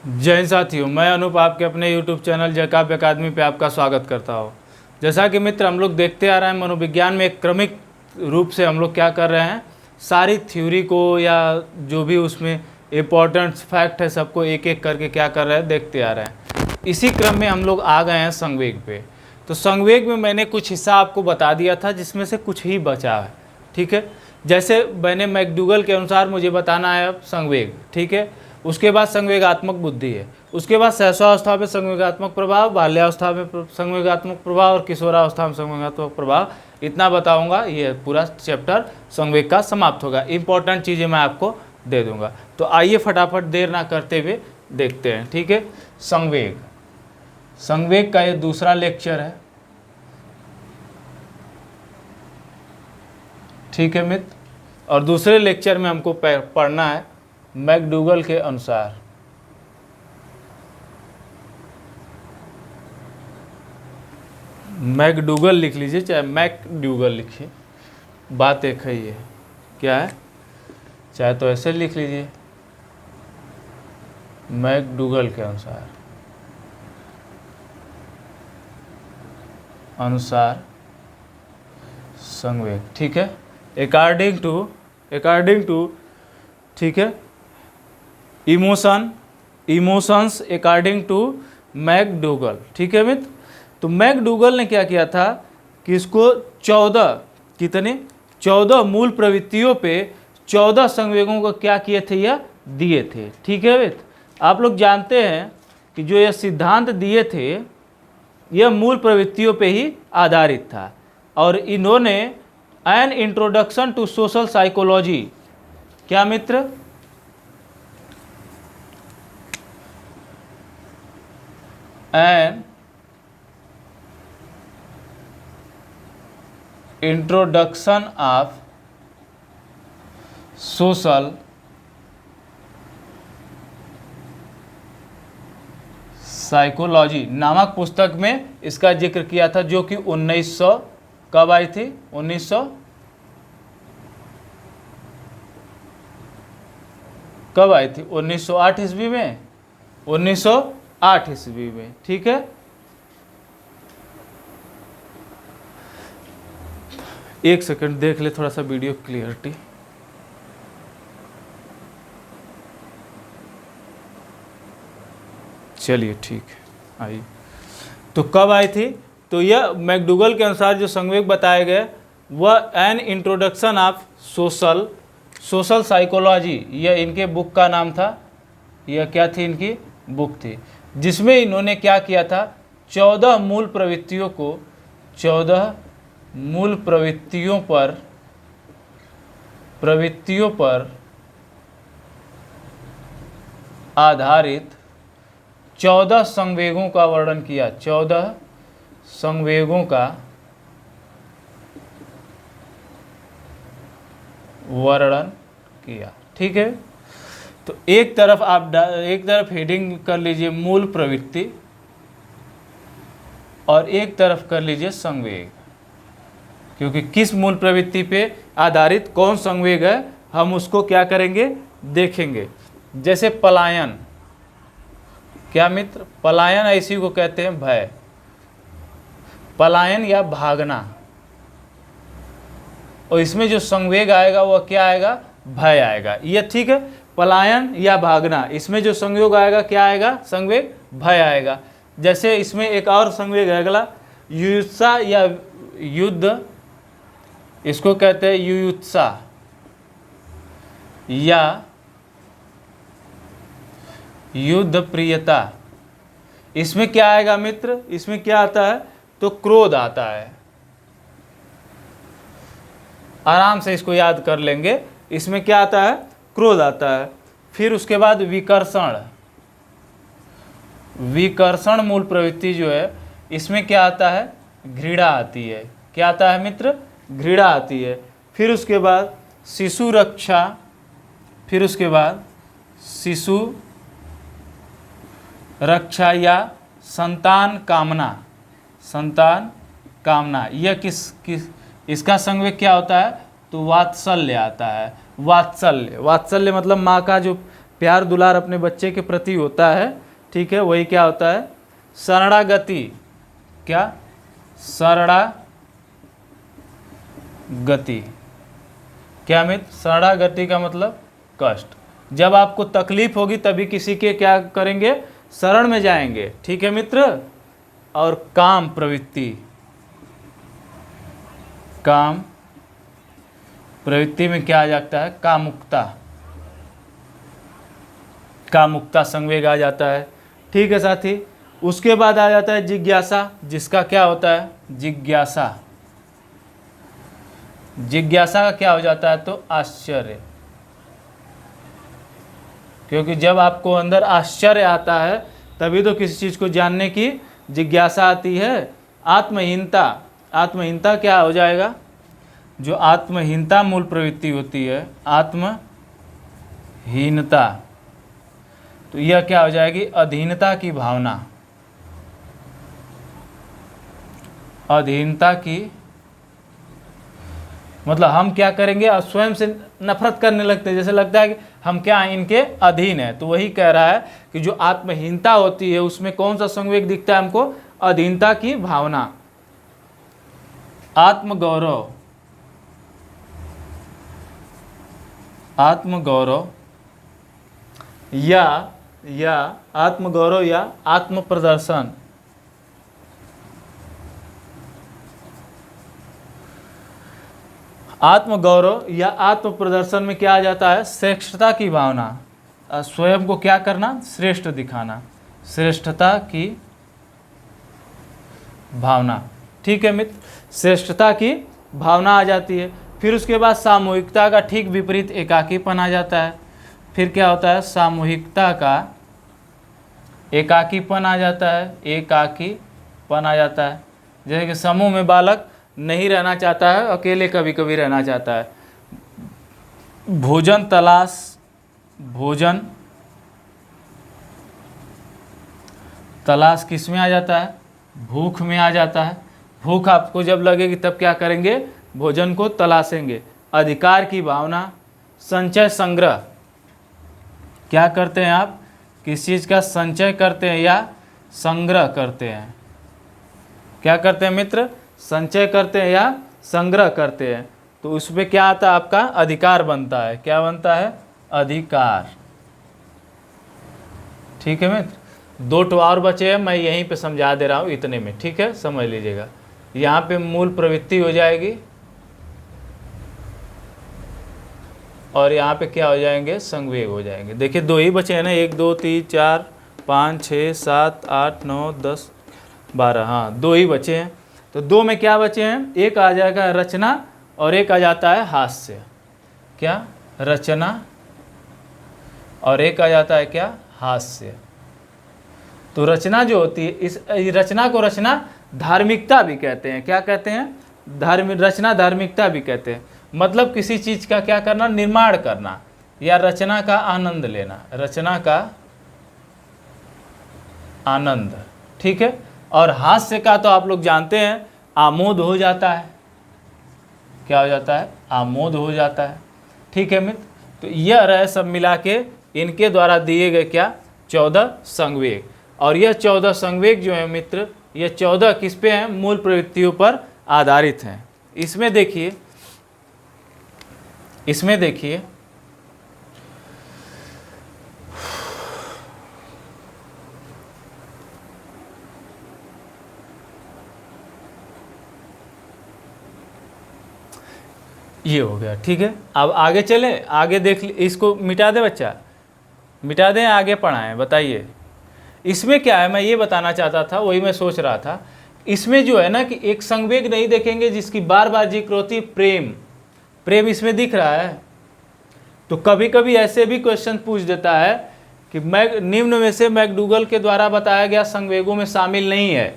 जय हिंद साथियों, मैं अनूप आपके अपने YouTube चैनल जैकब अकादमी पे आपका स्वागत करता हूँ। जैसा कि मित्र हम लोग देखते आ रहे हैं, मनोविज्ञान में एक क्रमिक रूप से हम लोग क्या कर रहे हैं, सारी थ्योरी को या जो भी उसमें इम्पोर्टेंट फैक्ट है सबको एक एक करके क्या कर रहे हैं, देखते आ रहे हैं। इसी क्रम में हम लोग आ गए हैं संवेग पे। तो संवेग में मैंने कुछ हिस्सा आपको बता दिया था जिसमें से कुछ ही बचा है, ठीक है। जैसे मैंने मैकडूगल के अनुसार मुझे बताना है अब संवेग, ठीक है। उसके बाद संवेगात्मक बुद्धि है, उसके बाद सहस्रावस्था में संवेगात्मक प्रभाव, बाल्यावस्था में संवेगात्मक प्रभाव और किशोरावस्था में संवेगात्मक प्रभाव। इतना बताऊंगा, ये पूरा चैप्टर संवेग का समाप्त होगा। इंपॉर्टेंट चीज़ें मैं आपको दे दूंगा। तो आइए फटाफट देर ना करते हुए देखते हैं, ठीक है। संवेग, संवेग का ये दूसरा लेक्चर है, ठीक है मित्र। और दूसरे लेक्चर में हमको पढ़ना है मैकडूगल के अनुसार। मैकडूगल लिख लीजिए, चाहे मैकडूगल लिखिए, बात एक ही है। क्या है, चाहे तो ऐसे लिख लीजिए, मैकडूगल के अनुसार, अनुसार संवेग, ठीक है। अकॉर्डिंग टू ठीक है, इमोशंस अकॉर्डिंग टू मैकडूगल, ठीक है मित्र। तो मैकडूगल ने क्या किया था कि इसको 14 मूल प्रवृत्तियों पे 14 संवेगों को क्या किए थे, यह दिए थे, ठीक है मित्र। आप लोग जानते हैं कि जो यह सिद्धांत दिए थे यह मूल प्रवृत्तियों पे ही आधारित था। और इन्होंने an introduction to social psychology, क्या मित्र, an introduction of social psychology नामक पुस्तक में इसका जिक्र किया था, जो कि 1900 कब आई थी, 1900 कब आई थी, 1908 ईस्वी में, 1908 ईस्वी में, ठीक है। एक सेकंड देख ले थोड़ा सा वीडियो क्लियरिटी। चलिए ठीक है, आइए। तो कब आई थी, तो यह मैकडूगल के अनुसार जो संवेग बताए गए वह N introduction of social psychology, यह इनके बुक का नाम था। यह क्या थी, इनकी बुक थी, जिसमें इन्होंने क्या किया था, 14 मूल प्रवृत्तियों को, 14 मूल प्रवृत्तियों पर आधारित 14 संवेगों का वर्णन किया, 14 संवेगों का वर्णन किया, ठीक है। तो एक तरफ हेडिंग कर लीजिए मूल प्रवृत्ति और एक तरफ कर लीजिए संवेग, क्योंकि किस मूल प्रवृत्ति पे आधारित कौन संवेग है हम उसको क्या करेंगे, देखेंगे। जैसे पलायन, क्या मित्र, पलायन ऐसी को कहते हैं भय, पलायन या भागना, और इसमें जो संवेग आएगा वह क्या आएगा, भय आएगा, ये ठीक है। पलायन या भागना, इसमें जो संयोग आएगा क्या आएगा, संवेग भय आएगा। जैसे इसमें एक और संवेग है अगला, युयुत्सा या युद्ध, इसको कहते हैं युयुत्सा या युद्ध प्रियता। इसमें क्या आएगा मित्र, इसमें क्या आता है, तो क्रोध आता है। आराम से इसको याद कर लेंगे, इसमें क्या आता है, क्रोध आता है। फिर उसके बाद विकर्षण मूल प्रवृत्ति जो है, इसमें क्या आता है, घृणा आती है। क्या आता है मित्र, घृणा आती है। फिर उसके बाद शिशु रक्षा, फिर उसके बाद शिशु रक्षा या संतान कामना, यह किस इसका संवेग क्या होता है, तो वात्सल्य आता है। वात्सल्य मतलब माँ का जो प्यार दुलार अपने बच्चे के प्रति होता है, ठीक है, वही क्या होता है, शरणागति। क्या? शरणागति। क्या मित्र? शरणागति का मतलब कष्ट। जब आपको तकलीफ होगी तभी किसी के क्या करेंगे, शरण में जाएंगे, ठीक है मित्र। और काम प्रवृत्ति, काम प्रवृत्ति में क्या आ जाता है, कामुकता, कामुकता संवेग आ जाता है, ठीक है साथी। उसके बाद आ जाता है जिज्ञासा, जिसका क्या होता है, जिज्ञासा। जिज्ञासा का क्या हो जाता है, तो आश्चर्य, क्योंकि जब आपको अंदर आश्चर्य आता है तभी तो किसी चीज़ को जानने की जिज्ञासा आती है। आत्महीनता, आत्महीनता क्या हो जाएगा, जो आत्महीनता मूल प्रवृत्ति होती है, आत्महीनता, तो यह क्या हो जाएगी, अधीनता की भावना। अधीनता की मतलब हम क्या करेंगे, अब स्वयं से नफरत करने लगते हैं, जैसे लगता है कि हम क्या इनके अधीन है। तो वही कह रहा है कि जो आत्महीनता होती है उसमें कौन सा संवेग दिखता है हमको, अधीनता की भावना। आत्मगौरव, आत्मगौरव या आत्मगौरव या आत्म प्रदर्शन। आत्मगौरव या आत्म प्रदर्शन में क्या आ जाता है, श्रेष्ठता की भावना। स्वयं को क्या करना, श्रेष्ठ दिखाना, श्रेष्ठता की भावना, ठीक है मित्र। श्रेष्ठता की भावना आ जाती है। फिर उसके बाद सामूहिकता का ठीक विपरीत एकाकीपन आ जाता है। फिर क्या होता है, सामूहिकता का एकाकीपन आ जाता है, एकाकीपन आ जाता है। जैसे कि समूह में बालक नहीं रहना चाहता है, अकेले कभी कभी रहना चाहता है। भोजन तलाश, भोजन तलाश किस में आ जाता है, भूख में आ जाता है। भूख आपको जब लगेगी तब क्या करेंगे, भोजन को तलाशेंगे। अधिकार की भावना, संचय संग्रह, क्या करते हैं आप, किस चीज़ का संचय करते हैं या संग्रह करते हैं। क्या करते हैं मित्र, संचय करते हैं या संग्रह करते हैं। तो उसमें क्या आता है, आपका अधिकार बनता है। क्या बनता है, अधिकार, ठीक है मित्र। 2 और बचे हैं, मैं यहीं पे समझा दे रहा हूँ इतने में, ठीक है, समझ लीजिएगा। यहाँ पे मूल प्रवृत्ति हो जाएगी और यहाँ पे क्या हो जाएंगे, संवेग हो जाएंगे। देखिए 2 ही बचे हैं ना, 1 2 3 4 5 6 7 8 9 10 12, हाँ 2 ही बचे हैं। तो 2 में क्या बचे हैं, एक आ जाएगा रचना और एक आ जाता है हास्य। क्या, रचना और एक आ जाता है क्या, हास्य। तो रचना जो होती है, इस रचना को रचना धार्मिकता भी कहते हैं। क्या कहते हैं, रचना धार्मिकता भी कहते हैं। मतलब किसी चीज़ का क्या करना, निर्माण करना या रचना का आनंद लेना, रचना का आनंद, ठीक है। और हास्य का तो आप लोग जानते हैं, आमोद हो जाता है। क्या हो जाता है, आमोद हो जाता है, ठीक है मित्र। तो यह रहे सब मिला के इनके द्वारा दिए गए क्या, 14 संवेग। और यह 14 संवेग जो है मित्र, यह 14 किस पे हैं, मूल प्रवृत्तियों पर आधारित हैं। इसमें देखिए, इसमें देखिए ये हो गया, ठीक है। अब आगे चले, आगे देख, इसको मिटा दे बच्चा, मिटा दें, आगे पढ़ाएं, बताइए। इसमें क्या है, मैं ये बताना चाहता था, वही मैं सोच रहा था। इसमें जो है ना कि एक संवेग नहीं देखेंगे जिसकी बार बार जिक्र होती है, प्रेम। प्रेम इसमें दिख रहा है। तो कभी कभी ऐसे भी क्वेश्चन पूछ देता है कि निम्न में से मैकडूगल के द्वारा बताया गया संवेगों में शामिल नहीं है।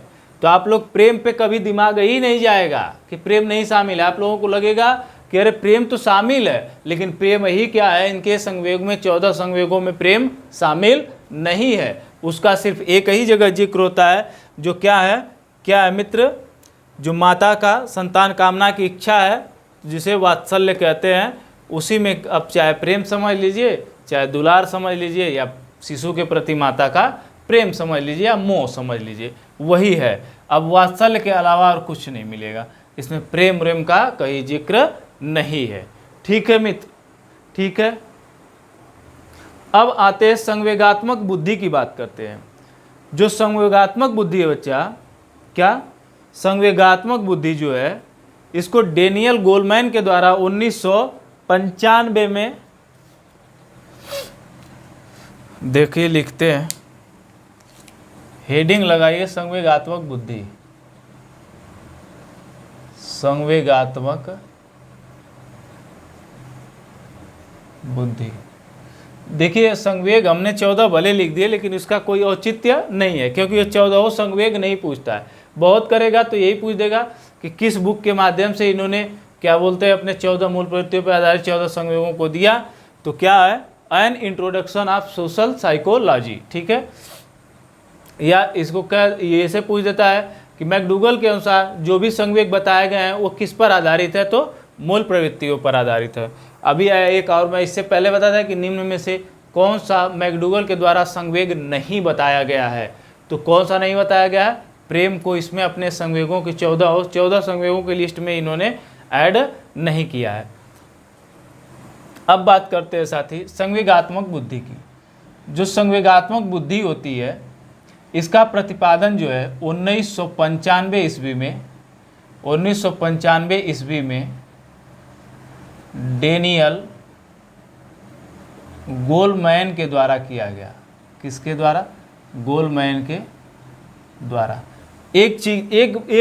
तो आप लोग प्रेम पे कभी दिमाग ही नहीं जाएगा कि प्रेम नहीं शामिल है। आप लोगों को लगेगा कि अरे प्रेम तो शामिल है, लेकिन प्रेम ही क्या है, इनके संवेग में 14 संवेगों में प्रेम शामिल नहीं है। उसका सिर्फ एक ही जगह जिक्र होता है, जो क्या है मित्र, जो माता का संतान कामना की इच्छा है, जिसे वात्सल्य कहते हैं, उसी में अब चाहे प्रेम समझ लीजिए चाहे दुलार समझ लीजिए या शिशु के प्रति माता का प्रेम समझ लीजिए या मोह समझ लीजिए, वही है। अब वात्सल्य के अलावा और कुछ नहीं मिलेगा, इसमें प्रेम प्रेम का कहीं जिक्र नहीं है। ठीक है मित्र, ठीक है। अब आते हैं संवेगात्मक बुद्धि की बात करते हैं। जो संवेगात्मक बुद्धि है बच्चा, क्या संवेगात्मक बुद्धि जो है, इसको डेनियल गोलमैन के द्वारा 1995 में, देखिए लिखते हैं, हेडिंग लगाइए संवेगात्मक बुद्धि, संवेगात्मक बुद्धि। देखिए संवेग हमने 14 भले लिख दिए, लेकिन इसका कोई औचित्य नहीं है, क्योंकि ये 14 संवेग नहीं पूछता है। बहुत करेगा तो यही पूछ देगा कि किस बुक के माध्यम से इन्होंने क्या बोलते हैं अपने 14 मूल प्रवृत्तियों पर आधारित 14 संवेगों को दिया। तो क्या है, N introduction of social psychology. ठीक है, या इसको क्या ये ऐसे पूछ देता है कि मैकडूगल के अनुसार जो भी संवेग बताए गए हैं वो किस पर आधारित है, तो मूल प्रवृत्तियों पर आधारित है। अभी एक और मैं इससे पहले बताया था कि निम्न में से कौन सा मैकडूगल के द्वारा संवेग नहीं बताया गया है, तो कौन सा नहीं बताया गया है, प्रेम को इसमें अपने संवेगों की 14 संवेगों की लिस्ट में इन्होंने ऐड नहीं किया है। अब बात करते हैं साथी संवेगात्मक बुद्धि की। जो संवेगात्मक बुद्धि होती है, इसका प्रतिपादन जो है 1995 ईस्वी में, 1995 ईस्वी में डेनियल गोलमैन के द्वारा किया गया। किसके द्वारा? गोलमैन के द्वारा। एक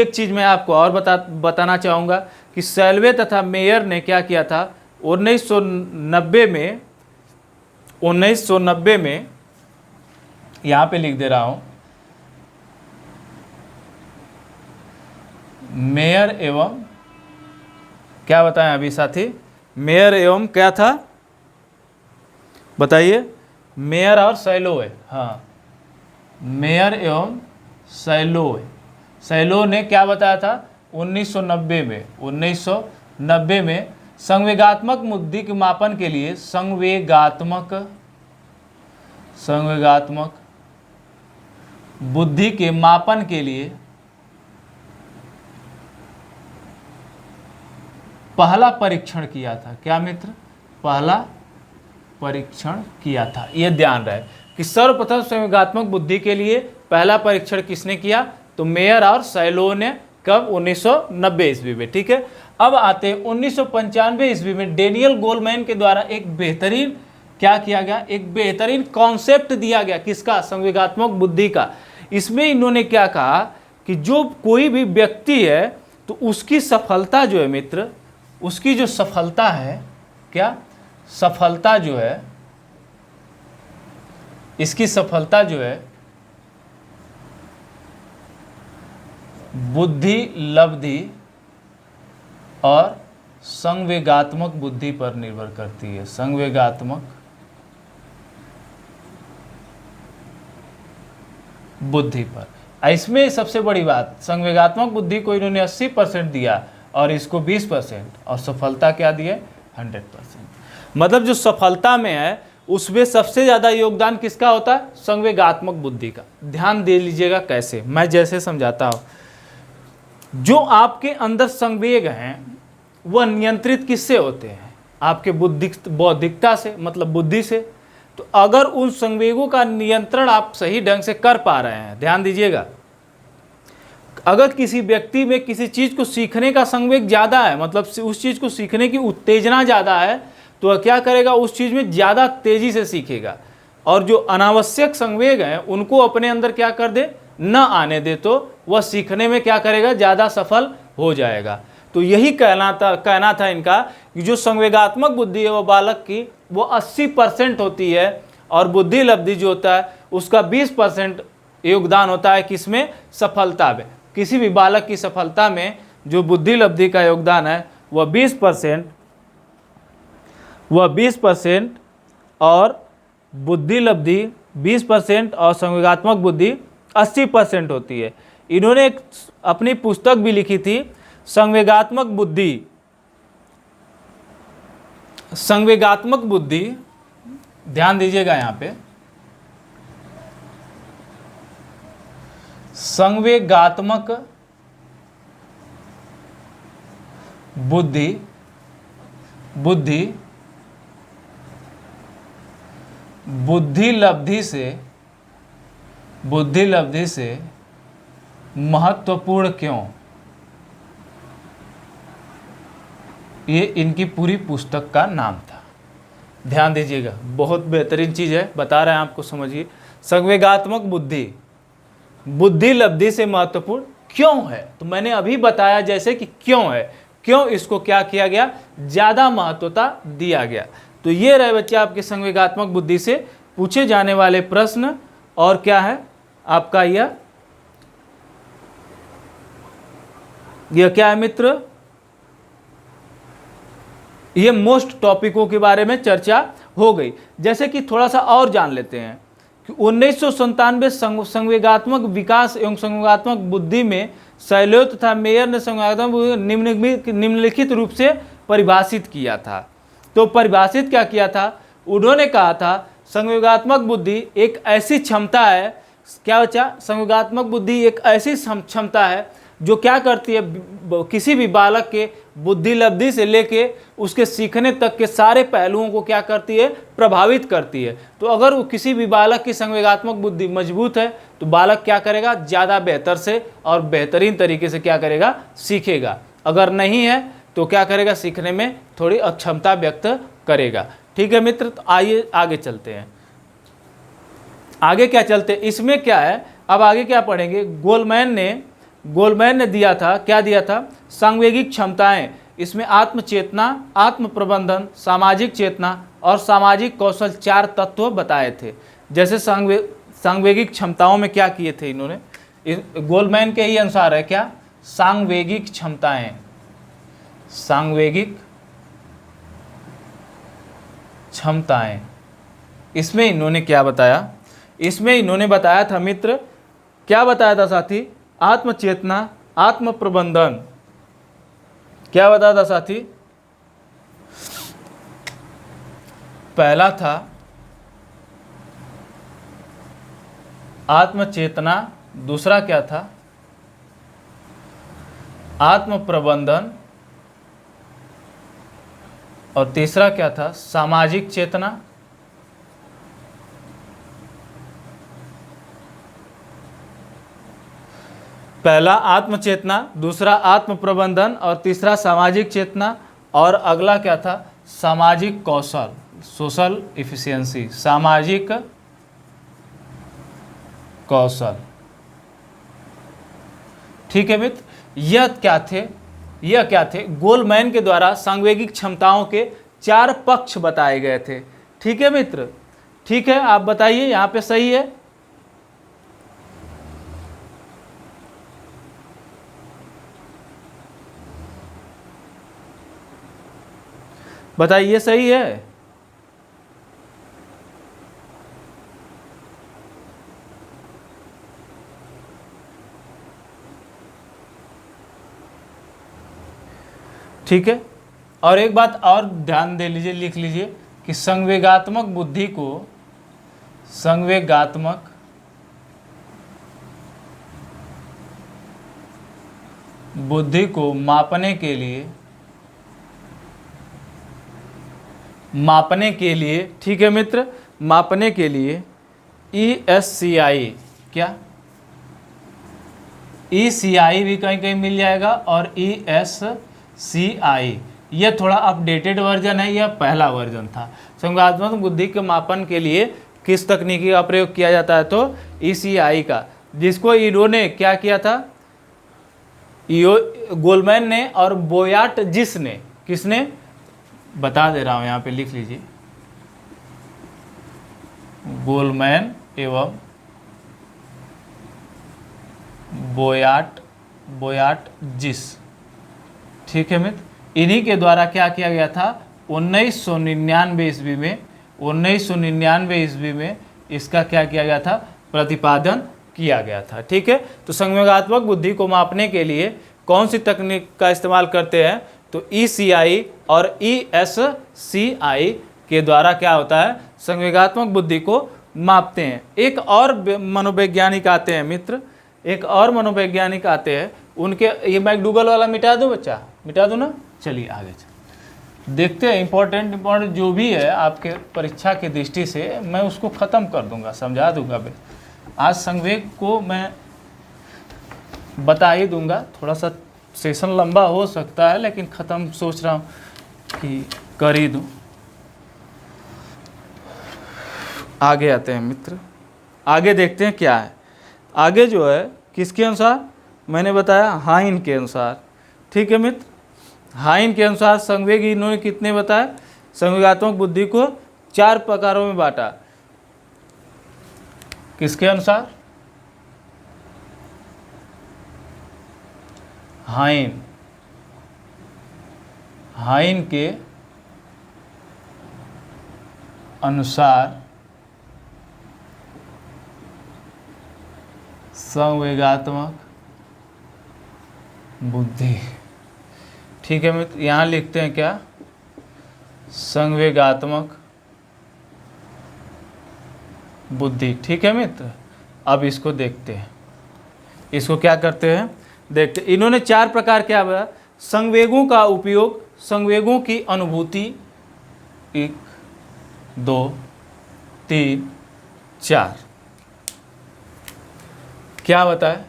चीज मैं आपको और बताना चाहूँगा कि सैल्वे तथा मेयर ने क्या किया था 1990 में, यहाँ पे लिख दे रहा हूँ, मेयर एवं क्या बताएं अभी साथी, मेयर एवं क्या था बताइए, मेयर और सैलोवे। हाँ, मेयर एवं सैलोवे, सैलो ने क्या बताया था 1990 में संवेगात्मक बुद्धि के मापन के लिए संवेगात्मक बुद्धि के मापन के लिए पहला परीक्षण किया था। क्या मित्र? पहला परीक्षण किया था। यह ध्यान रहे कि सर्वप्रथम संवेगात्मक बुद्धि के लिए पहला परीक्षण किसने किया, तो मेयर और सैलो ने। कब? 1990 ईस्वी में। ठीक है, अब आते 1995 ईस्वी में डेनियल गोलमैन के द्वारा एक बेहतरीन क्या किया गया, एक बेहतरीन कॉन्सेप्ट दिया गया। किसका? संवेगात्मक बुद्धि का। इसमें इन्होंने क्या कहा कि जो कोई भी व्यक्ति है तो उसकी सफलता जो है मित्र, उसकी जो सफलता है, क्या सफलता जो है, इसकी सफलता जो है बुद्धि लब्धि और संवेगात्मक बुद्धि पर निर्भर करती है। संवेगात्मक बुद्धि पर। इसमें सबसे बड़ी बात, संवेगात्मक बुद्धि को इन्होंने 80% दिया और इसको 20%, और सफलता क्या दिए 100%। मतलब जो सफलता में है उसमें सबसे ज़्यादा योगदान किसका होता है? संवेगात्मक बुद्धि का। ध्यान दे लीजिएगा कैसे, मैं जैसे समझाता हूँ। जो आपके अंदर संवेग हैं वह नियंत्रित किससे होते हैं? आपके बौद्धिकता से, मतलब बुद्धि से। तो अगर उन संवेगों का नियंत्रण आप सही ढंग से कर पा रहे हैं, ध्यान दीजिएगा, अगर किसी व्यक्ति में किसी चीज़ को सीखने का संवेग ज़्यादा है, मतलब उस चीज़ को सीखने की उत्तेजना ज़्यादा है, तो वह क्या करेगा, उस चीज़ में ज़्यादा तेज़ी से सीखेगा। और जो अनावश्यक संवेग हैं उनको अपने अंदर क्या कर दे, न आने दे, तो वह सीखने में क्या करेगा, ज़्यादा सफल हो जाएगा। तो यही कहना था इनका कि जो संवेगात्मक बुद्धि है वो बालक की वो 80% होती है, और बुद्धि लब्धि जो होता है उसका 20% योगदान होता है। किसमें? सफलता में। किसी भी बालक की सफलता में जो बुद्धि लब्धि का योगदान है वह 20% और बुद्धि लब्धि 20% और संवेगात्मक बुद्धि 80% होती है। इन्होंने एक अपनी पुस्तक भी लिखी थी, संवेगात्मक बुद्धि ध्यान दीजिएगा यहाँ पे, संवेगात्मक बुद्धि बुद्धि लब्धि से महत्वपूर्ण क्यों? ये इनकी पूरी पुस्तक का नाम था। ध्यान दीजिएगा, बहुत बेहतरीन चीज़ है, बता रहे हैं आपको, समझिए। संवेगात्मक बुद्धि लब्धि से महत्वपूर्ण क्यों है? तो मैंने अभी बताया जैसे कि क्यों है, क्यों इसको क्या किया गया, ज़्यादा महत्वता दिया गया। तो ये रहे बच्चे आपके संवेगात्मक बुद्धि से पूछे जाने वाले प्रश्न। और क्या है आपका यह क्या है मित्र, ये मोस्ट टॉपिकों के बारे में चर्चा हो गई। जैसे कि थोड़ा सा और जान लेते हैं कि 1997 संवेगात्मक विकास एवं संवेगात्मक बुद्धि में सैलोत तथा मेयर ने संवेगात्मक निम्नलिखित रूप से परिभाषित किया था। तो परिभाषित क्या किया था? उन्होंने कहा था संवेगात्मक बुद्धि एक ऐसी क्षमता है, क्या बच्चा, संवेगात्मक बुद्धि एक ऐसी क्षमता है जो क्या करती है, किसी भी बालक के बुद्धि लब्धि से लेके उसके सीखने तक के सारे पहलुओं को क्या करती है, प्रभावित करती है। तो अगर वो किसी भी बालक की संवेगात्मक बुद्धि मजबूत है तो बालक क्या करेगा, ज़्यादा बेहतर से और बेहतरीन तरीके से क्या करेगा, सीखेगा। अगर नहीं है तो क्या करेगा, सीखने में थोड़ी अक्षमता व्यक्त करेगा। ठीक है मित्र, तो आइए आगे चलते हैं। आगे क्या चलते हैं, इसमें क्या है, अब आगे क्या पढ़ेंगे। गोलमैन ने दिया था, क्या दिया था, सांवेगिक क्षमताएं। इसमें आत्मचेतना, आत्म प्रबंधन, सामाजिक चेतना और सामाजिक कौशल 4 तत्व बताए थे। जैसे सांवेगिक क्षमताओं में क्या किए थे इन्होंने, गोलमैन के ही अनुसार है क्या, सांवेगिक क्षमताएं, सांवेगिक क्षमताएं। इसमें इन्होंने क्या बताया, इसमें इन्होंने बताया था मित्र, क्या बताया था साथी, आत्मचेतना, आत्म प्रबंधन। क्या बताया था साथी, पहला था आत्मचेतना, दूसरा क्या था, आत्म प्रबंधन, और तीसरा क्या था, सामाजिक चेतना। पहला आत्मचेतना, दूसरा आत्म प्रबंधन और तीसरा सामाजिक चेतना, और अगला क्या था, सामाजिक कौशल, सोशल इफिशियंसी, सामाजिक कौशल। ठीक है मित्र, यह क्या थे, गोलमैन के द्वारा सांवेगिक क्षमताओं के 4 पक्ष बताए गए थे। ठीक है मित्र, ठीक है, आप बताइए यहाँ पे सही है, बताइए सही है। ठीक है, और एक बात और ध्यान दे लीजिए, लिख लीजिए कि संवेगात्मक बुद्धि को, संवेगात्मक बुद्धि को मापने के लिए, ठीक है मित्र, मापने के लिए ESCI, क्या ECI भी कहीं कहीं मिल जाएगा, और ESCI यह थोड़ा अपडेटेड वर्जन है, यह पहला वर्जन था। संवेगात्मक बुद्धि के मापन के लिए किस तकनीकी का प्रयोग किया जाता है, तो ECI का, जिसको इन्होंने क्या किया था, गोलमैन ने और बोयाट-जिस ने, किसने, बता दे रहा हूं यहाँ पे लिख लीजिए, गोलमैन एवं बोयाट-जिस। ठीक है मित्र, इन्हीं के द्वारा क्या किया गया था, 1999 ईस्वी में इसका क्या किया गया था, प्रतिपादन किया गया था। ठीक है, तो संवेगात्मक बुद्धि को मापने के लिए कौन सी तकनीक का इस्तेमाल करते हैं, तो ECI और ESCI के द्वारा क्या होता है, संवेगात्मक बुद्धि को मापते हैं। एक और मनोवैज्ञानिक आते हैं मित्र, एक और मनोवैज्ञानिक आते हैं, उनके, ये मैकडूगल वाला मिटा दूँ बच्चा, मिटा दूँ ना, चलिए आगे देखते हैं। इम्पोर्टेंट जो भी है आपके परीक्षा की दृष्टि से मैं उसको ख़त्म कर दूंगा, समझा दूंगा। आज संवेग को मैं बता ही दूंगा, थोड़ा सा सेशन लंबा हो सकता है लेकिन ख़त्म सोच रहा हूँ कि कर ही दूँ। आगे आते हैं मित्र, आगे देखते हैं क्या है। आगे जो है किसके अनुसार, मैंने बताया हाइन के अनुसार, ठीक है मित्र। हाइन के अनुसार संवेग इन्होंने कितने बताए, संवेगात्मक बुद्धि को 4 प्रकारों में बांटा। किसके अनुसार, हाइन के अनुसार संवेगात्मक बुद्धि, ठीक है मित्र। यहाँ लिखते हैं क्या, संवेगात्मक बुद्धि, ठीक है मित्र। अब इसको देखते हैं, इसको क्या करते हैं देखते। इन्होंने 4 प्रकार क्या बताया, संवेगों का उपयोग, संवेगों की अनुभूति, 1 2 3 4, क्या बताए,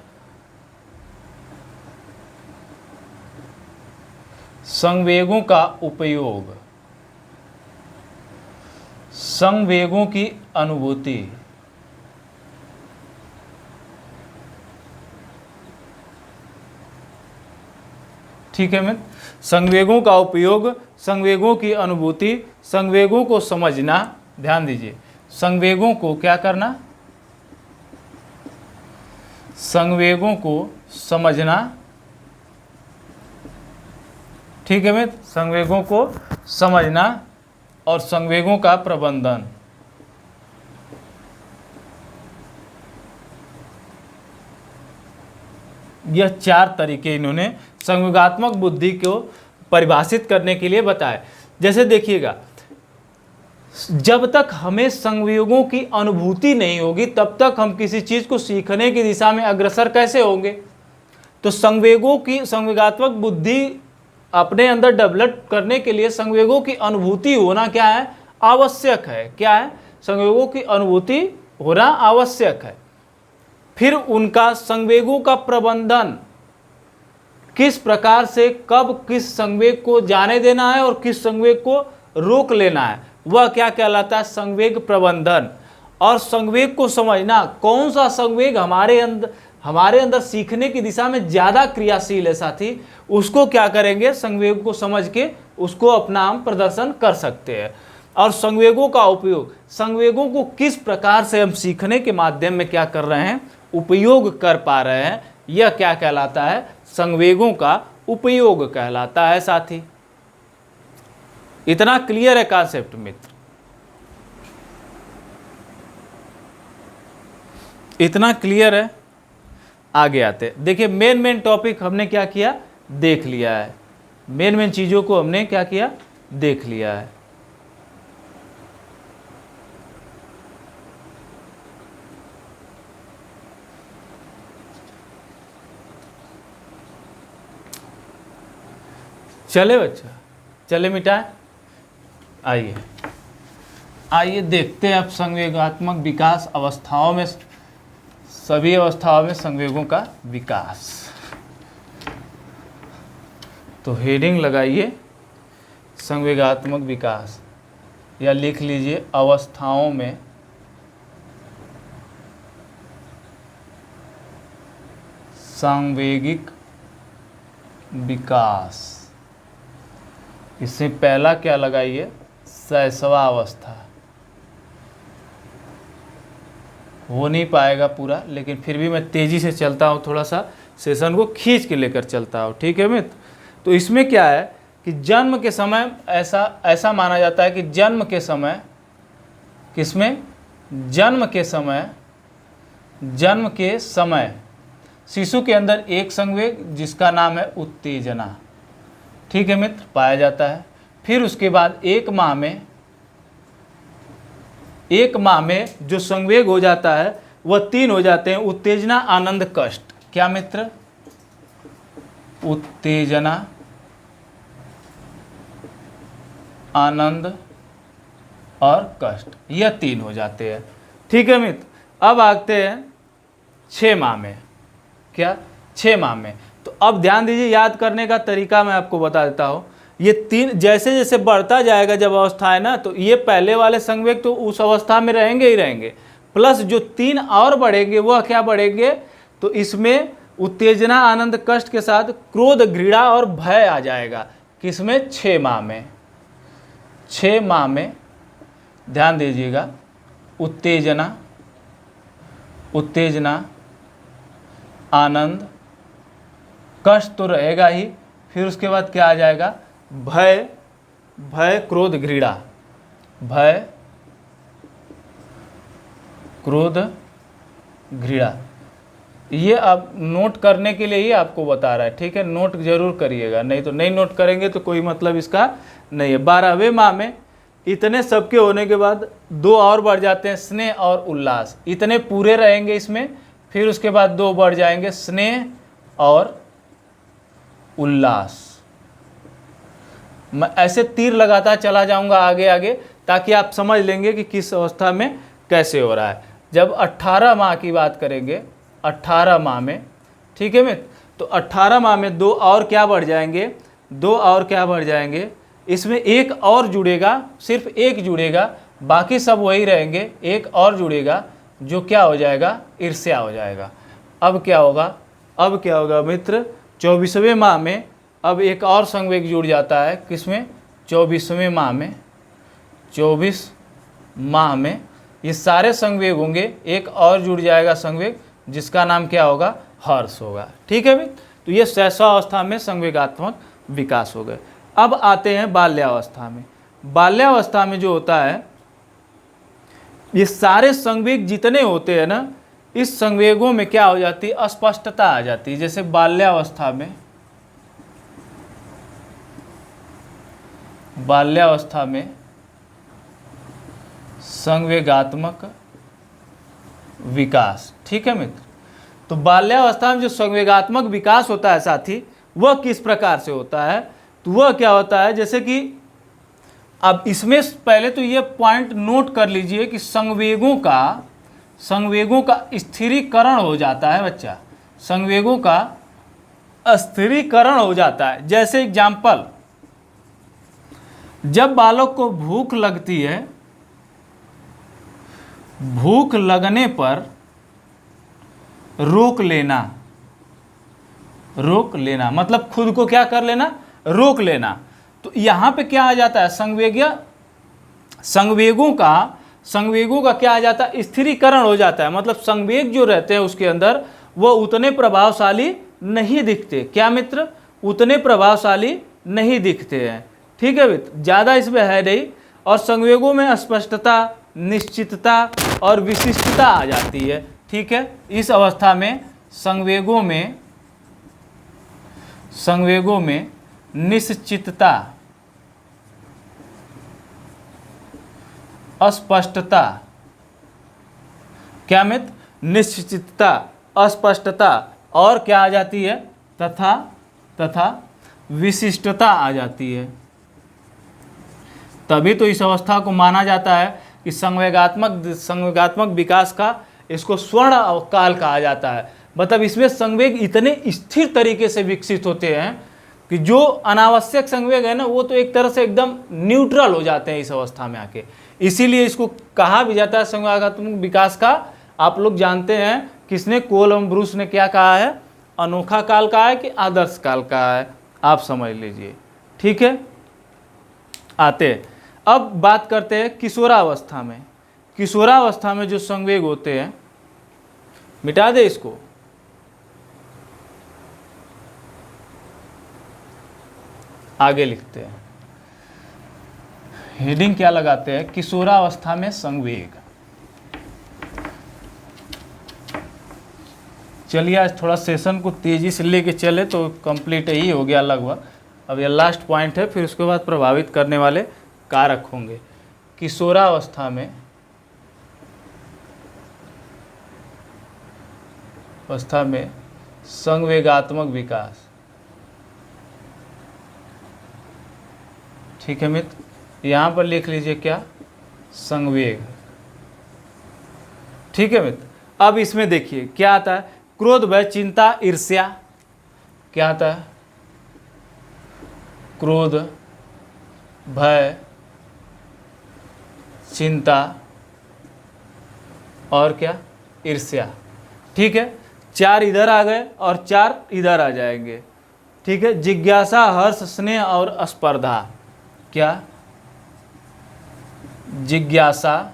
संवेगों का उपयोग, संवेगों की अनुभूति, ठीक है मित्र। संवेगों का उपयोग, संवेगों की अनुभूति, संवेगों को समझना, ध्यान दीजिए, संवेगों को क्या करना, संवेगों को समझना, ठीक है मित्र, संवेगों को समझना और संवेगों का प्रबंधन। यह 4 तरीके इन्होंने संवेगात्मक बुद्धि को परिभाषित करने के लिए बताए। जैसे देखिएगा, जब तक हमें संवेगों की अनुभूति नहीं होगी तब तक हम किसी चीज़ को सीखने की दिशा में अग्रसर कैसे होंगे। तो संवेगों की, संवेगात्मक बुद्धि अपने अंदर डेवलप करने के लिए संवेगों की अनुभूति होना क्या है, आवश्यक है। क्या है, संवेगों की अनुभूति होना आवश्यक है। फिर उनका संवेगों का प्रबंधन, किस प्रकार से कब किस संवेग को जाने देना है और किस संवेग को रोक लेना है, वह क्या कहलाता है, संवेग प्रबंधन। और संवेग को समझना, कौन सा संवेग हमारे अंदर सीखने की दिशा में ज़्यादा क्रियाशील है साथी, उसको क्या करेंगे, संवेग को समझ के उसको अपना हम प्रदर्शन कर सकते हैं। और संवेगों का उपयोग, संवेगों को किस प्रकार से हम सीखने के माध्यम में क्या कर रहे हैं, उपयोग कर पा रहे हैं, यह क्या कहलाता है, संवेगों का उपयोग कहलाता है साथी। इतना क्लियर है कॉन्सेप्ट मित्र, इतना क्लियर है। आगे आते, देखिए मेन टॉपिक हमने क्या किया, देख लिया है। मेन चीज़ों को हमने क्या किया, देख लिया है। चले बच्चा, चले मिटाए, आइए देखते हैं अब संवेगात्मक विकास अवस्थाओं में, सभी अवस्थाओं में संवेगों का विकास। तो हेडिंग लगाइए संवेगात्मक विकास, या लिख लीजिए अवस्थाओं में सांवेगिक विकास। इससे पहला क्या लगाइए, शैशवा अवस्था। हो नहीं पाएगा पूरा, लेकिन फिर भी मैं तेज़ी से चलता हूँ, थोड़ा सा सेशन को खींच के लेकर चलता हूँ, ठीक है मित्र। तो इसमें क्या है कि जन्म के समय ऐसा माना जाता है कि जन्म के समय, किसमें, जन्म के समय शिशु के अंदर एक संवेग जिसका नाम है उत्तेजना, ठीक है मित्र, पाया जाता है। फिर उसके बाद 1 माह में 1 माह में जो संवेग हो जाता है वह 3 हो जाते हैं, उत्तेजना, आनंद, कष्ट। क्या मित्र? उत्तेजना, आनंद और कष्ट, यह 3 हो जाते हैं। ठीक है मित्र, अब आते हैं 6 माह में। क्या? 6 माह में। तो अब ध्यान दीजिए, याद करने का तरीका मैं आपको बता देता हूँ। ये 3 जैसे जैसे बढ़ता जाएगा जब अवस्था है ना, तो ये पहले वाले संवेग तो उस अवस्था में रहेंगे ही रहेंगे, प्लस जो 3 और बढ़ेंगे वह क्या बढ़ेंगे? तो इसमें उत्तेजना, आनंद, कष्ट के साथ क्रोध, घृणा और भय आ जाएगा। किसमें? 6 माह में। 6 माह में ध्यान दीजिएगा, उत्तेजना, उत्तेजना, आनंद, कष्ट तो रहेगा ही, फिर उसके बाद क्या आ जाएगा? भय, भय, क्रोध, घृणा, भय, क्रोध, घृणा। ये आप नोट करने के लिए ही आपको बता रहा है, ठीक है? नोट जरूर करिएगा, नहीं तो नहीं नोट करेंगे तो कोई मतलब इसका नहीं है। 12वें माह में इतने सबके होने के बाद 2 और बढ़ जाते हैं, स्नेह और उल्लास। इतने पूरे रहेंगे इसमें, फिर उसके बाद 2 बढ़ जाएंगे, स्नेह और उल्लास। मैं ऐसे तीर लगाता चला जाऊंगा आगे आगे, ताकि आप समझ लेंगे कि किस अवस्था में कैसे हो रहा है। जब 18 माह की बात करेंगे, 18 माह में, ठीक है मित्र, तो 18 माह में 2 और क्या बढ़ जाएंगे? 2 और क्या बढ़ जाएंगे? इसमें एक और जुड़ेगा, सिर्फ एक जुड़ेगा, बाकी सब वही रहेंगे। एक और जुड़ेगा जो क्या हो जाएगा? ईर्ष्या हो जाएगा। अब क्या होगा? अब क्या होगा मित्र? 24वें माह में अब एक और संवेग जुड़ जाता है। किसमें? 24वें माह में। 24 माह में ये सारे संवेग होंगे, एक और जुड़ जाएगा संवेग, जिसका नाम क्या होगा? हर्ष होगा। ठीक है मित्र, तो ये शैशवावस्था में संवेगात्मक विकास हो गए। अब आते हैं बाल्यावस्था में। बाल्यावस्था में जो होता है, ये सारे संवेग जितने होते हैं ना, इस संवेगों में क्या हो जाती है? अस्पष्टता आ जाती है। जैसे बाल्यावस्था में, बाल्यावस्था में संवेगात्मक विकास। ठीक है मित्र, तो बाल्यावस्था में जो संवेगात्मक विकास होता है साथी, वह किस प्रकार से होता है? तो वह क्या होता है, जैसे कि अब इसमें पहले तो ये पॉइंट नोट कर लीजिए कि संवेगों का स्थिरीकरण हो जाता है बच्चा, संवेगों का स्थिरीकरण हो जाता है। जैसे एग्जाम्पल, जब बालक को भूख लगती है, भूख लगने पर रोक लेना, रोक लेना मतलब खुद को क्या कर लेना? रोक लेना। तो यहां पे क्या आ जाता है? संवेगों का क्या आ जाता है? स्थिरीकरण हो जाता है। मतलब संवेग जो रहते हैं उसके अंदर वो उतने प्रभावशाली नहीं दिखते। क्या मित्र? उतने प्रभावशाली नहीं दिखते हैं। ठीक है मित्र, ज़्यादा इसमें है नहीं, और संवेगों में स्पष्टता, निश्चितता और विशिष्टता आ जाती है। ठीक है, इस अवस्था में संवेगों में निश्चितता, अस्पष्टता, क्या मित्र? निश्चितता, अस्पष्टता और क्या आ जाती है? तथा विशिष्टता आ जाती है। तभी तो इस अवस्था को माना जाता है कि संवेगात्मक विकास का इसको स्वर्ण काल कहा जाता है। मतलब इसमें संवेग इतने स्थिर तरीके से विकसित होते हैं कि जो अनावश्यक संवेग है ना, वो तो एक तरह से एकदम न्यूट्रल हो जाते हैं इस अवस्था में आके। इसीलिए इसको कहा भी जाता है संवेगात्मक विकास का। आप लोग जानते हैं किसने, कोल एवं ब्रूस ने क्या कहा है? अनोखा काल कहा है कि आदर्श काल कहा है, आप समझ लीजिए। ठीक है, आते हैं अब बात करते हैं किशोरावस्था में। किशोरावस्था में जो संवेग होते हैं, मिटा दे इसको, आगे लिखते हैं। हेडिंग क्या लगाते हैं? किशोरावस्था में संवेग। चलिए आज थोड़ा सेशन को तेजी से लेके चले तो कंप्लीट ही हो गया लगभग। अब ये लास्ट पॉइंट है, फिर उसके बाद प्रभावित करने वाले कारक होंगे। किशोरावस्था में अवस्था में संवेगात्मक विकास। ठीक है मित्र, यहाँ पर लिख लीजिए क्या, संवेग। ठीक है मित्र, अब इसमें देखिए क्या आता है, क्रोध, भय, चिंता, ईर्ष्या। क्या आता है, क्रोध, भय, चिंता और क्या, ईर्ष्या। ठीक है, 4 इधर आ गए और 4 इधर आ जाएंगे। ठीक है, जिज्ञासा, हर्ष, स्नेह और स्पर्धा। क्या, जिज्ञासा,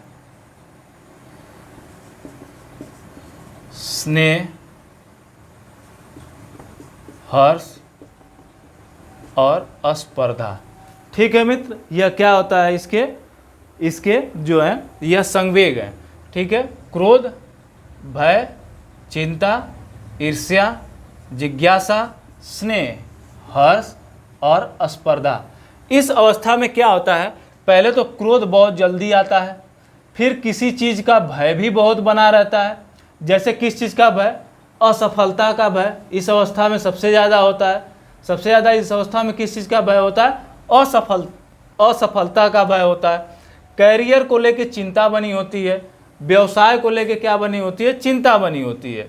स्नेह, हर्ष और स्पर्धा। ठीक है मित्र, यह क्या होता है, इसके जो है यह संवेग है। ठीक है, क्रोध, भय, चिंता, ईर्ष्या, जिज्ञासा, स्नेह, हर्ष और स्पर्धा। इस अवस्था में क्या होता है, पहले तो क्रोध बहुत जल्दी आता है, फिर किसी चीज़ का भय भी बहुत बना रहता है। जैसे किस चीज़ का भय, असफलता का भय इस अवस्था में सबसे ज़्यादा होता है। सबसे ज़्यादा इस अवस्था में किस चीज़ का भय होता है, असफलता का भय होता है। कैरियर को लेकर चिंता बनी होती है, व्यवसाय को लेकर क्या बनी होती है, चिंता बनी होती है।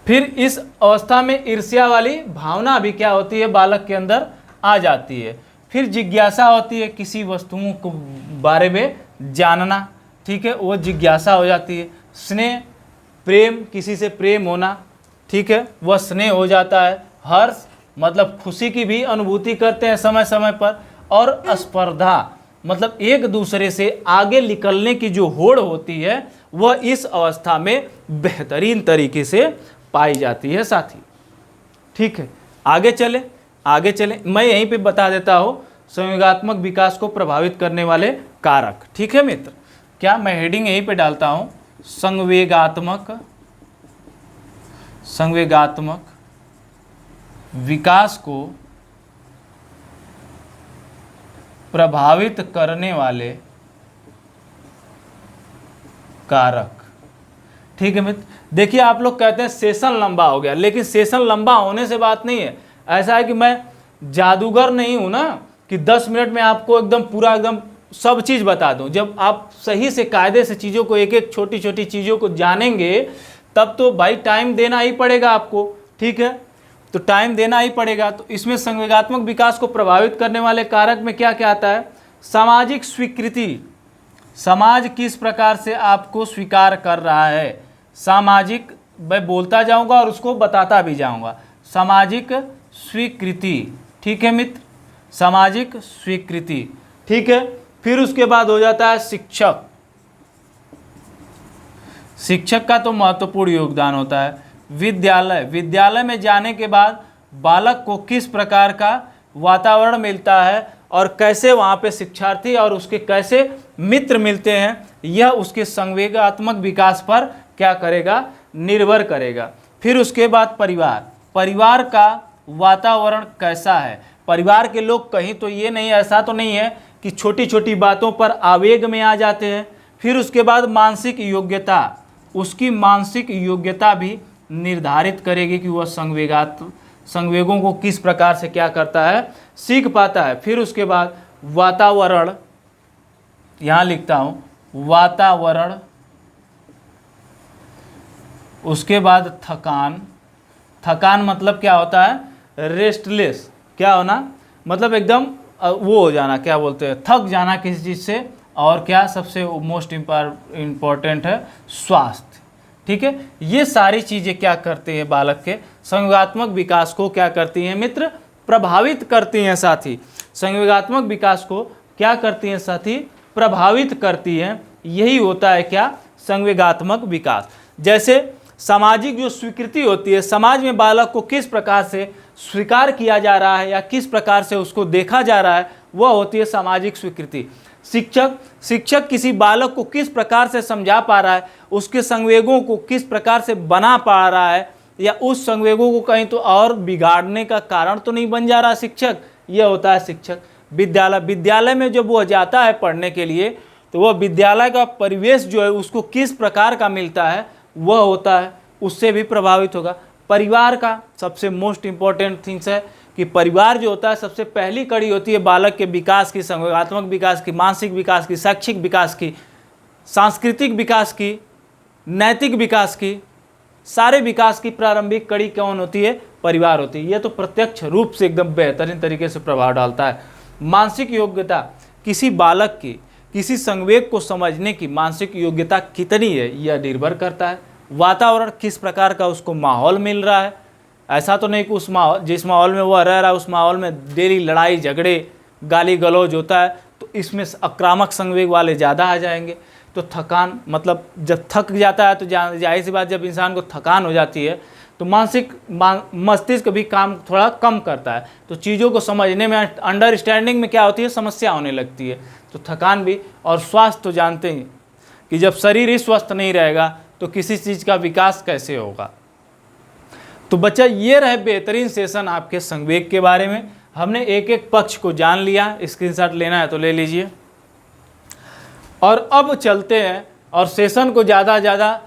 फिर इस अवस्था में ईर्ष्या वाली भावना भी क्या होती है, बालक के अंदर आ जाती है। फिर जिज्ञासा होती है, किसी वस्तुओं को बारे में जानना। ठीक है, वो जिज्ञासा हो जाती है। स्नेह, प्रेम, किसी से प्रेम होना। ठीक है, वह स्नेह हो जाता है। हर्ष मतलब खुशी की भी अनुभूति करते हैं समय समय पर। और स्पर्धा मतलब एक दूसरे से आगे निकलने की जो होड़ होती है वह इस अवस्था में बेहतरीन तरीके से पाई जाती है साथी। ठीक है, आगे चले मैं यहीं पे बता देता हूँ संवेगात्मक विकास को प्रभावित करने वाले कारक। ठीक है मित्र, क्या मैं हेडिंग यहीं पे डालता हूँ, संवेगात्मक विकास को प्रभावित करने वाले कारक। ठीक है मित्र, देखिए आप लोग कहते हैं सेशन लंबा हो गया, लेकिन सेशन लंबा होने से बात नहीं है। ऐसा है कि मैं जादूगर नहीं हूं ना कि 10 मिनट में आपको एकदम पूरा एकदम सब चीज़ बता दूं। जब आप सही से कायदे से चीज़ों को, एक एक छोटी छोटी चीज़ों को जानेंगे तब तो भाई टाइम देना ही पड़ेगा आपको। ठीक है, तो टाइम देना ही पड़ेगा। तो इसमें संवेगात्मक विकास को प्रभावित करने वाले कारक में क्या क्या आता है, सामाजिक स्वीकृति। समाज किस प्रकार से आपको स्वीकार कर रहा है, सामाजिक, मैं बोलता जाऊंगा और उसको बताता भी जाऊंगा। सामाजिक स्वीकृति। ठीक है मित्र, सामाजिक स्वीकृति। ठीक है, फिर उसके बाद हो जाता है शिक्षक। शिक्षक का तो महत्वपूर्ण योगदान होता है। विद्यालय में जाने के बाद बालक को किस प्रकार का वातावरण मिलता है और कैसे वहाँ पे शिक्षार्थी और उसके कैसे मित्र मिलते हैं, यह उसके संवेगात्मक विकास पर क्या करेगा, निर्भर करेगा। फिर उसके बाद परिवार का वातावरण कैसा है। परिवार के लोग कहीं तो ये नहीं, ऐसा तो नहीं है कि छोटी छोटी बातों पर आवेग में आ जाते हैं। फिर उसके बाद मानसिक योग्यता, उसकी मानसिक योग्यता भी निर्धारित करेगी कि वह संवेगों को किस प्रकार से क्या करता है, सीख पाता है। फिर उसके बाद वातावरण, यहाँ लिखता हूँ वातावरण। उसके बाद थकान मतलब क्या होता है, रेस्टलेस, क्या होना मतलब एकदम वो हो जाना, क्या बोलते हैं, थक जाना किसी चीज़ से। और क्या सबसे मोस्ट इम्पॉर्टेंट है, स्वास्थ्य। ठीक है, ये सारी चीज़ें क्या करती हैं, बालक के संवेगात्मक विकास को क्या करती हैं मित्र, प्रभावित करती हैं साथी। संवेगात्मक विकास को क्या करती हैं साथी, प्रभावित करती हैं। यही होता है क्या, संवेगात्मक विकास। जैसे सामाजिक जो स्वीकृति होती है, समाज में बालक को किस प्रकार से स्वीकार किया जा रहा है या किस प्रकार से उसको देखा जा रहा है, वह होती है सामाजिक स्वीकृति। शिक्षक किसी बालक को किस प्रकार से समझा पा रहा है, उसके संवेगों को किस प्रकार से बना पा रहा है, या उस संवेगों को कहीं तो और बिगाड़ने का कारण तो नहीं बन जा रहा शिक्षक, यह होता है शिक्षक। विद्यालय में जब वह जाता है पढ़ने के लिए, तो वह विद्यालय का परिवेश जो है उसको किस प्रकार का मिलता है, वह होता है उससे भी प्रभावित होगा। परिवार का सबसे मोस्ट इम्पॉर्टेंट थिंग्स है कि परिवार जो होता है सबसे पहली कड़ी होती है बालक के विकास की, संवेगात्मक विकास की, मानसिक विकास की, शैक्षिक विकास की, सांस्कृतिक विकास की, नैतिक विकास की, सारे विकास की प्रारंभिक कड़ी कौन होती है? परिवार होती है। यह तो प्रत्यक्ष रूप से एकदम बेहतरीन तरीके से प्रभाव डालता है। मानसिक योग्यता, किसी बालक की किसी संवेग को समझने की मानसिक योग्यता कितनी है, यह निर्भर करता है वातावरण किस प्रकार का उसको माहौल मिल रहा है। ऐसा तो नहीं कि उस माहौल, जिस माहौल में वह रह रहा है उस माहौल में डेली लड़ाई झगड़े गाली गलौज होता है तो इसमें आक्रामक संवेग वाले ज़्यादा आ जाएंगे। तो थकान, मतलब जब थक जाता है तो जाहिर सी बात, जब इंसान को थकान हो जाती है तो मस्तिष्क भी काम थोड़ा कम करता है, तो चीज़ों को समझने में, अंडरस्टैंडिंग में क्या होती है, समस्या होने लगती है। तो थकान भी, और स्वास्थ्य तो जानते हैं कि जब शरीर ही स्वस्थ नहीं रहेगा तो किसी चीज़ का विकास कैसे होगा। तो बच्चा, ये रहे बेहतरीन सेशन आपके संवेग के बारे में। हमने एक एक पक्ष को जान लिया। स्क्रीनशॉट लेना है तो ले लीजिए। और अब चलते हैं और सेशन को ज़्यादा से ज़्यादा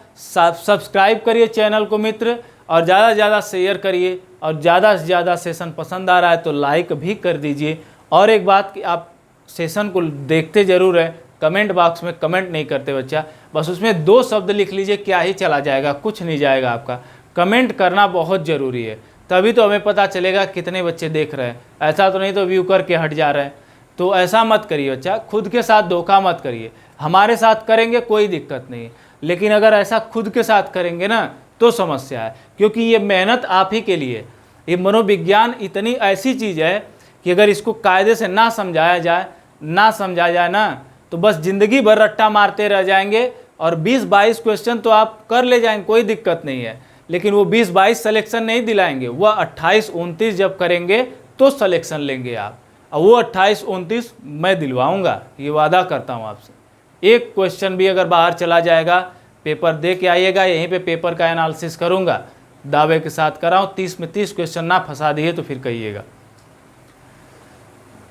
सब्सक्राइब करिए चैनल को मित्र, और ज़्यादा से ज़्यादा शेयर करिए, और ज़्यादा से ज़्यादा सेशन पसंद आ रहा है तो लाइक भी कर दीजिए। और एक बात कि आप सेशन को देखते ज़रूर है, कमेंट बॉक्स में कमेंट नहीं करते बच्चा, बस उसमें 2 शब्द लिख लीजिए, क्या ही चला जाएगा, कुछ नहीं जाएगा आपका। कमेंट करना बहुत ज़रूरी है, तभी तो हमें पता चलेगा कितने बच्चे देख रहे हैं। ऐसा तो नहीं तो व्यू करके हट जा रहे हैं। तो ऐसा मत करिए बच्चा, खुद के साथ धोखा मत करिए। हमारे साथ करेंगे कोई दिक्कत नहीं, लेकिन अगर ऐसा खुद के साथ करेंगे ना तो समस्या है, क्योंकि ये मेहनत आप ही के लिए। ये मनोविज्ञान इतनी ऐसी चीज़ है कि अगर इसको कायदे से ना समझाया जाए ना तो बस ज़िंदगी भर रट्टा मारते रह जाएंगे। और 20-22 क्वेश्चन तो आप कर ले जाएंगे, कोई दिक्कत नहीं है, लेकिन वो 20-22 सिलेक्शन नहीं दिलाएंगे। वह 28-29 जब करेंगे तो सिलेक्शन लेंगे आप, और वो 28-29 मैं दिलवाऊंगा, ये वादा करता हूँ आपसे। एक क्वेश्चन भी अगर बाहर चला जाएगा, पेपर दे के आइएगा, यहीं पे पेपर का एनालिसिस करूंगा, दावे के साथ कराऊं। 30 में 30 क्वेश्चन ना फंसा दिए तो फिर कहिएगा।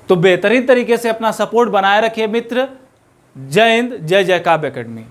तो बेहतरीन तरीके से अपना सपोर्ट बनाए रखिए मित्र। जय हिंद, जय जय काव्य अकेडमी।